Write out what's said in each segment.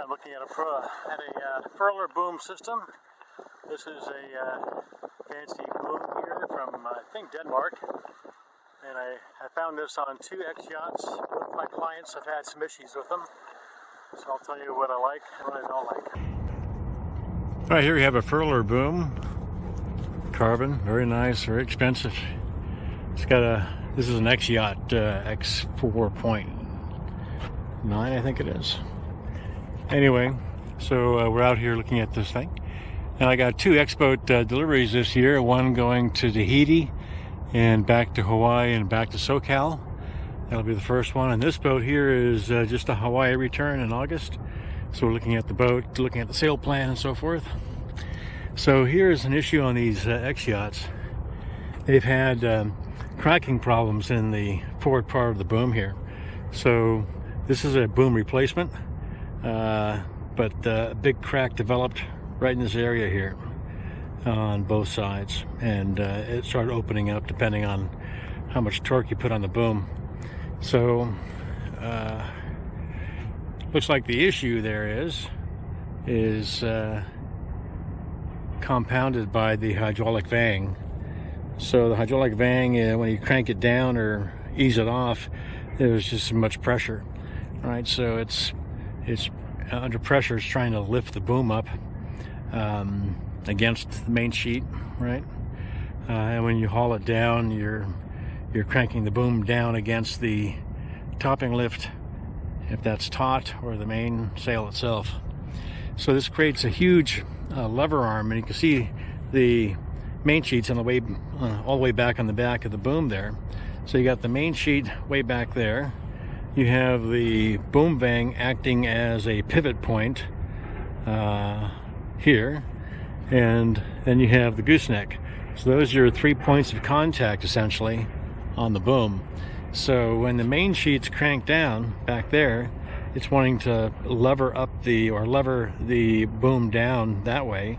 I'm looking at a Furlерboom system. This is a fancy boom here from, I think, Denmark. And I found this on 2 X-Yachts. Both my clients have had some issues with them. So I'll tell you what I like and what I don't like. All right, here we have a Furlerboom. Carbon, very nice, very expensive. It's got this is an X-Yacht X4.9, I think it is. Anyway, so we're out here looking at this thing. And I got 2 X-boat deliveries this year, one going to Tahiti and back to Hawaii and back to SoCal. That'll be the first one. And this boat here is just a Hawaii return in August. So we're looking at the boat, looking at the sail plan and so forth. So here's an issue on these X-Yachts. They've had cracking problems in the forward part of the boom here. So this is a boom replacement, but a big crack developed right in this area here on both sides, and it started opening up depending on how much torque you put on the boom. So looks like the issue there is compounded by the hydraulic vang. So the hydraulic vang, when you crank it down or ease it off, there's just so much pressure. All right, so it's under pressure. It's trying to lift the boom up against the main sheet, right? And when you haul it down, you're cranking the boom down against the topping lift, if that's taut, or the main sail itself. So this creates a huge lever arm, and you can see the main sheets on the way all the way back on the back of the boom there. So you got the main sheet way back there. You have the boom vang acting as a pivot point here, and then you have the gooseneck. So those are your 3 points of contact essentially on the boom. So when the main sheet's cranked down back there, it's wanting to lever the boom down that way,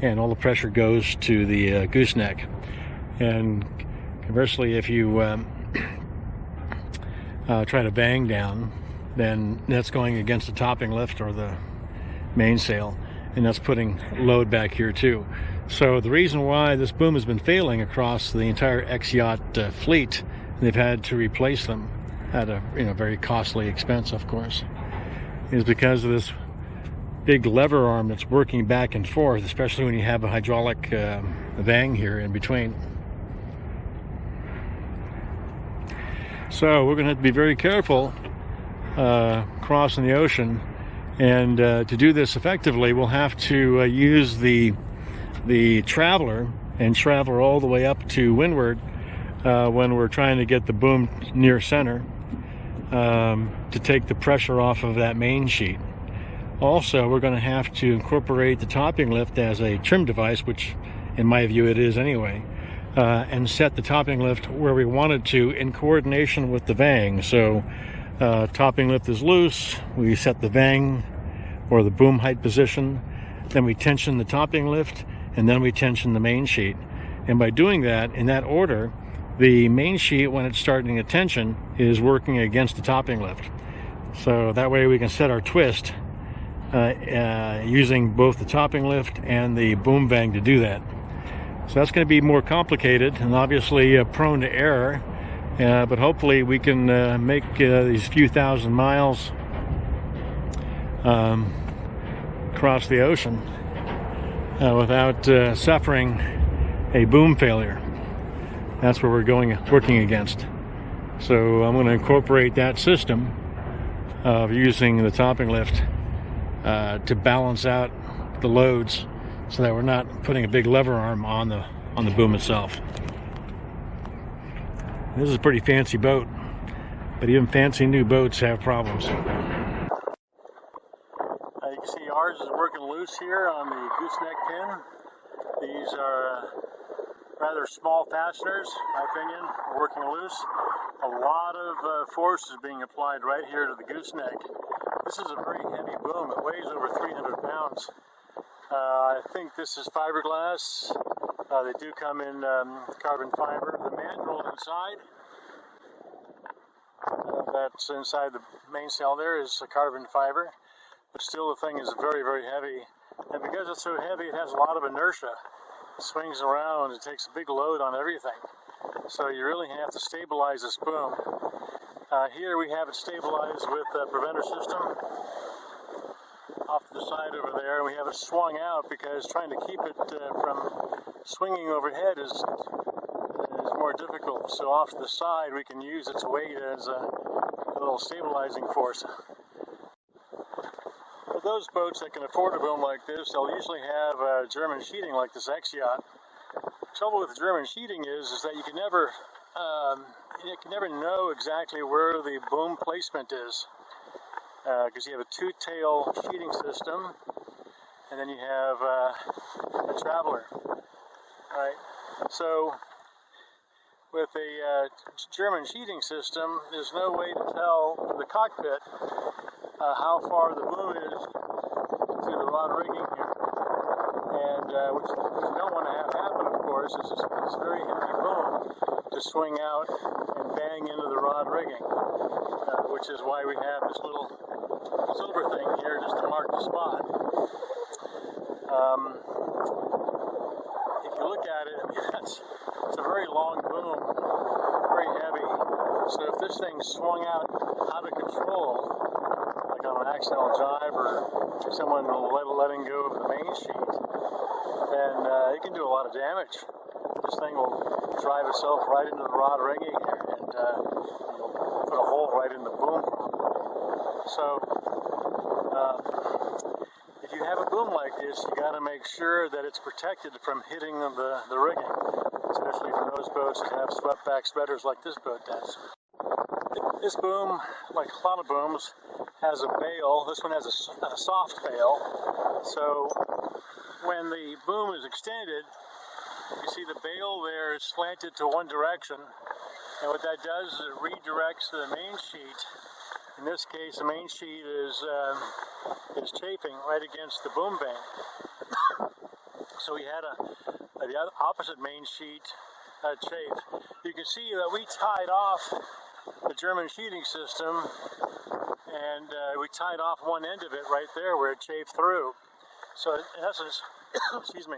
and all the pressure goes to the gooseneck. And conversely, if you try to bang down, then that's going against the topping lift or the mainsail, and that's putting load back here too. So the reason why this boom has been failing across the entire X-Yacht fleet, they've had to replace them at a very costly expense, of course, is because of this big lever arm that's working back and forth, especially when you have a hydraulic vang here in between. So we're going to have to be very careful crossing the ocean, and to do this effectively, we'll have to use the traveler and travel all the way up to windward when we're trying to get the boom near center to take the pressure off of that main sheet. Also, we're going to have to incorporate the topping lift as a trim device, which in my view it is anyway, and set the topping lift where we want it to in coordination with the vang. So topping lift is loose, we set the vang or the boom height position, then we tension the topping lift, and then we tension the main sheet. And by doing that in that order, the main sheet, when it's starting a tension, is working against the topping lift. So that way we can set our twist using both the topping lift and the boom vang to do that. So that's going to be more complicated and obviously prone to error, but hopefully we can make these few thousand miles across the ocean without suffering a boom failure. That's where we're working against. So I'm going to incorporate that system of using the topping lift to balance out the loads, so that we're not putting a big lever arm on the boom itself. This is a pretty fancy boat, but even fancy new boats have problems. You can see ours is working loose here on the gooseneck pin. These are rather small fasteners, in my opinion, working loose. A lot of force is being applied right here to the gooseneck. This is a very heavy boom. It weighs over 300 pounds. I think this is fiberglass. They do come in carbon fiber. The mandrel inside, that's inside the mainsail there, is a carbon fiber. but still the thing is very, very heavy. And because it's so heavy, it has a lot of inertia. It swings around, it takes a big load on everything. So you really have to stabilize this boom. Here we have it stabilized with a preventer system off to the side over there, and we have it swung out because trying to keep it from swinging overhead is more difficult. So off to the side we can use its weight as a little stabilizing force. For those boats that can afford a boom like this, they'll usually have German sheeting like this X-Yacht. The trouble with German sheeting is that you can never know exactly where the boom placement is, because you have a two-tail sheeting system, and then you have a traveler. Right? So with a German sheeting system, there's no way to tell from the cockpit how far the boom is to the rod rigging here, and which you don't want to have happen, of course, is this very heavy boom to swing out and bang into the rod rigging, which is why we have this little silver thing here just to mark the spot. If you look at it, I mean, it's a very long boom, very heavy. So if this thing swung out of control, like on an accidental jibe or someone letting go of the main sheet, then it can do a lot of damage. This thing will drive itself right into the rod rigging here, and you'll put a hole right in the boom. So if you have a boom like this, you got to make sure that it's protected from hitting the rigging, especially for those boats that have swept back spreaders like this boat does. This boom, like a lot of booms, has a bail. This one has a soft bail. So when the boom is extended, you see the bail there is slanted to one direction. And what that does is it redirects the main sheet. In this case, the main sheet is chafing right against the boom bank. So we had the opposite main sheet chafe. You can see that we tied off the German sheeting system, and we tied off one end of it right there where it chafed through. So in essence, excuse me,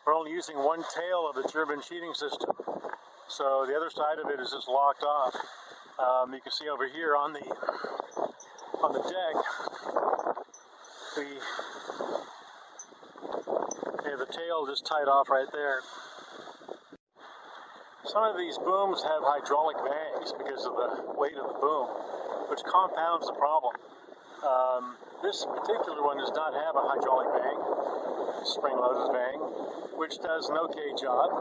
we're only using one tail of the German sheeting system. So the other side of it is just locked off. You can see over here on the deck, the tail just tied off right there. Some of these booms have hydraulic bangs because of the weight of the boom, which compounds the problem. This particular one does not have a hydraulic bang, spring-loaded bang, which does an okay job.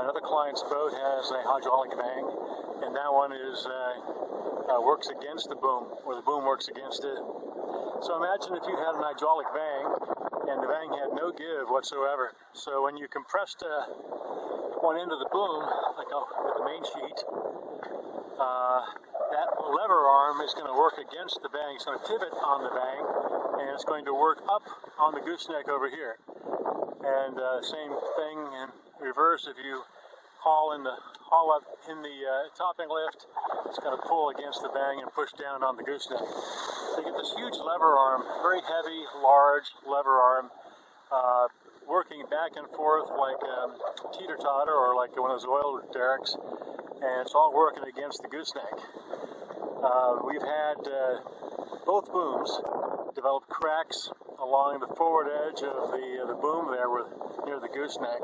Another client's boat has a hydraulic bang, and that one is works against the boom, or the boom works against it. So imagine if you had an hydraulic bang, and the bang had no give whatsoever. So when you compressed one end of the boom, like with the main sheet, that lever arm is going to work against the bang. It's going to pivot on the bang, and it's going to work up on the gooseneck over here. And same thing in reverse. If you haul up in the topping lift, it's going to pull against the bang and push down on the gooseneck. So you get this huge lever arm, very heavy, large lever arm, working back and forth like teeter-totter or like one of those oil derricks, and it's all working against the gooseneck. We've had both booms develop cracks along the forward edge of the boom there near the gooseneck.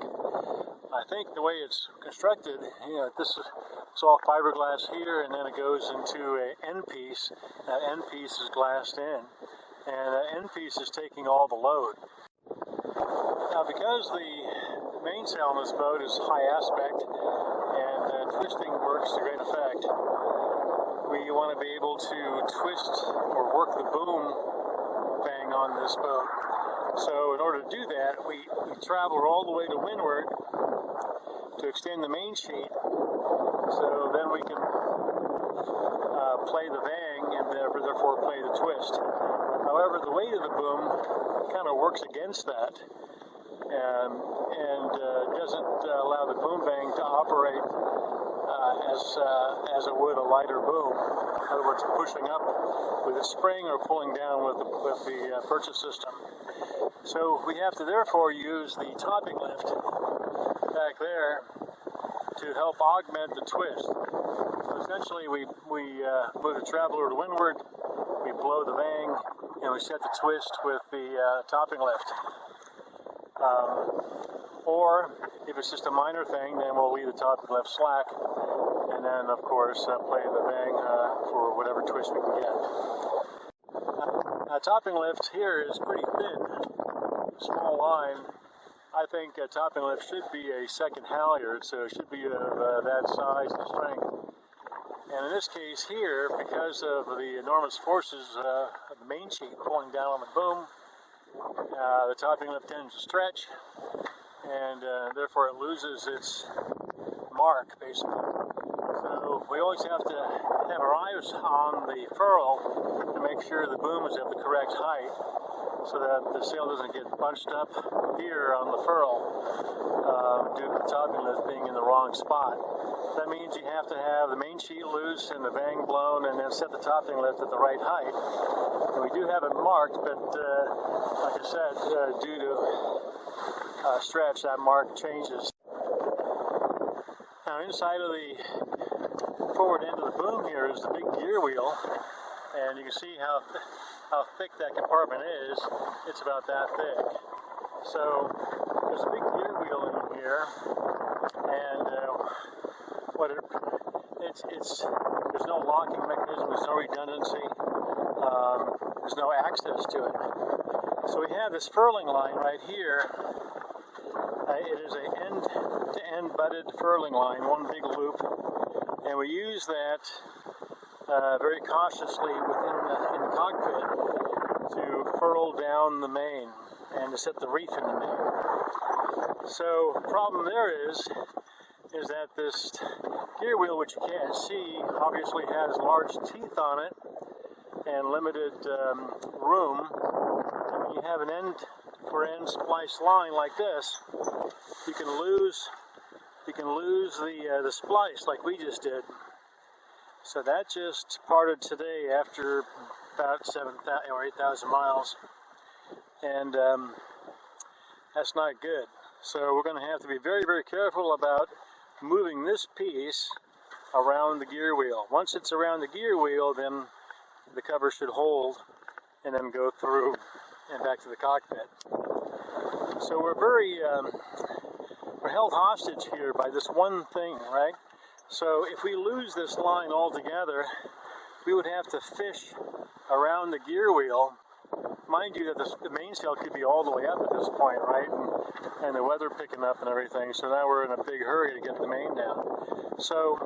I think the way it's constructed, it's all fiberglass here, and then it goes into an end piece. That end piece is glassed in, and that end piece is taking all the load. Now, because the mainsail on this boat is high aspect and twisting works to great effect, we want to be able to twist or work the boom bang on this boat. So in order to do that, we travel all the way to windward to extend the main sheet, so then we can play the bang and therefore play the twist. However, the weight of the boom kind of works against that, and doesn't allow the boom bang to operate as it would a lighter boom. In other words, pushing up with a spring or pulling down with the purchase system. So we have to therefore use the topping lift back there to help augment the twist. So essentially we move the traveler to windward, we blow the vang, and we set the twist with the topping lift. Or if it's just a minor thing, then we'll leave the topping lift slack, and then of course play the vang for whatever twist we can get. Topping lift here is pretty thin, small line. I think a topping lift should be a second halyard, so it should be of that size and strength. And in this case here, because of the enormous forces of the main sheet pulling down on the boom, the topping lift tends to stretch, and therefore it loses its mark, basically. So we always have to have our eyes on the furl to make sure the boom is at the correct height, so that the sail doesn't get bunched up here on the furl due to the topping lift being in the wrong spot. That means you have to have the main sheet loose and the vang blown, and then set the topping lift at the right height. And we do have it marked, but like I said, due to stretch, that mark changes. Now inside of the forward end of the boom here is the big gear wheel, and you can see how thick that compartment is. It's about that thick. So there's a big gear wheel in here, and there's no locking mechanism, there's no redundancy, there's no access to it. So we have this furling line right here. It is an end-to-end butted furling line, one big loop, and we use that very cautiously in the cockpit to furl down the main and to set the reef in the main. So the problem there is that this gear wheel, which you can't see, obviously has large teeth on it and limited room. And when you have an end-for-end splice line like this, you can lose the splice like we just did. So that just parted today after about 7,000 or 8,000 miles, and that's not good. So we're going to have to be very, very careful about moving this piece around the gear wheel. Once it's around the gear wheel, then the cover should hold and then go through and back to the cockpit. So we're held hostage here by this one thing, right? So if we lose this line altogether, we would have to fish around the gear wheel. Mind you that the mainsail could be all the way up at this point, right? And the weather picking up and everything, so now we're in a big hurry to get the main down. So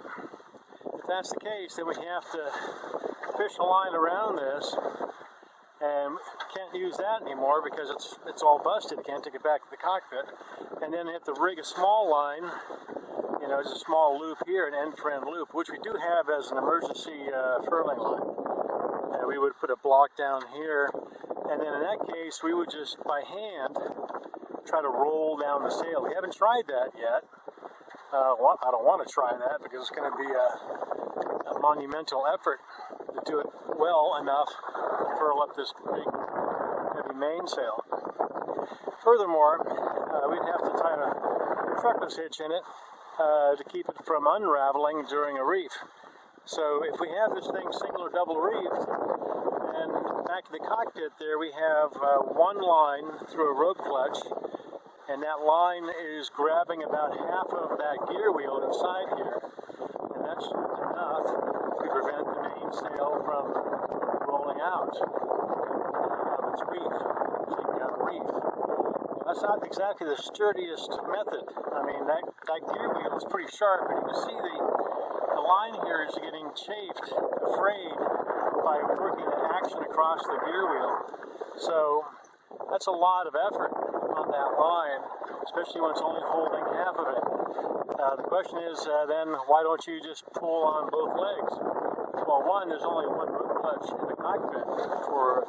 if that's the case, then we have to fish a line around this, and can't use that anymore because it's all busted. Can't take it back to the cockpit. And then you have to rig a small line. You know, there's a small loop here, an end-to-end loop, which we do have as an emergency furling line. And we would put a block down here, and then in that case, we would just, by hand, try to roll down the sail. We haven't tried that yet. I don't want to try that because it's going to be a monumental effort to do it well enough to furl up this big, heavy mainsail. Furthermore, we'd have to tie a truckless hitch in it to keep it from unraveling during a reef. So if we have this thing single or double reefed, and back in the cockpit there we have one line through a rope clutch, and that line is grabbing about half of that gear wheel inside here, and that's enough to prevent the mainsail from rolling out of its reef, taking out a reef. That's not exactly the sturdiest method. I mean, that gear wheel is pretty sharp, and you can see the line here is getting chafed, frayed by working the action across the gear wheel. So that's a lot of effort on that line, especially when it's only holding half of it. The question is then, why don't you just pull on both legs? Well, one, there's only one rope clutch in the cockpit for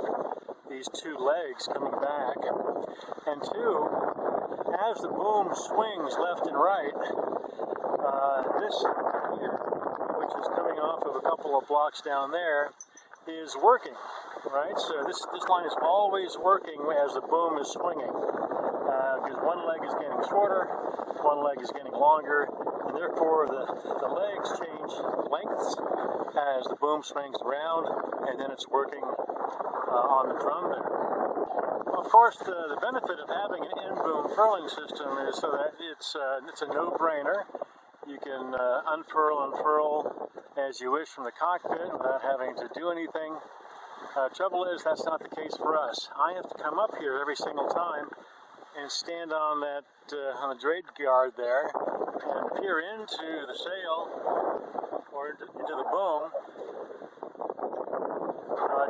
these two legs coming back. And two, as the boom swings left and right, this here, which is coming off of a couple of blocks down there is working, right? So this line is always working as the boom is swinging, because one leg is getting shorter, one leg is getting longer, and therefore the legs change lengths as the boom swings around, and then it's working on the drum there. Of course, the benefit of having an in-boom furling system is so that it's a no-brainer. You can unfurl and furl as you wish from the cockpit without having to do anything. Trouble is, that's not the case for us. I have to come up here every single time and stand on that on the drape guard there and peer into the sail or into the boom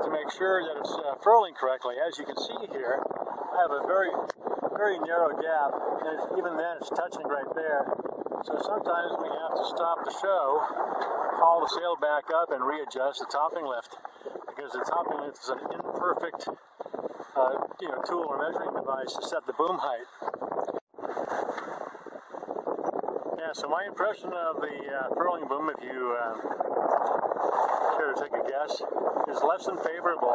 to make sure that it's furling correctly. As you can see here, I have a very narrow gap, and even then it's touching right there. So sometimes we have to stop the show, haul the sail back up, and readjust the topping lift, because the topping lift is an imperfect tool or measuring device to set the boom height. Yeah, so my impression of the furling boom, if you care to take a guess, is less than favorable.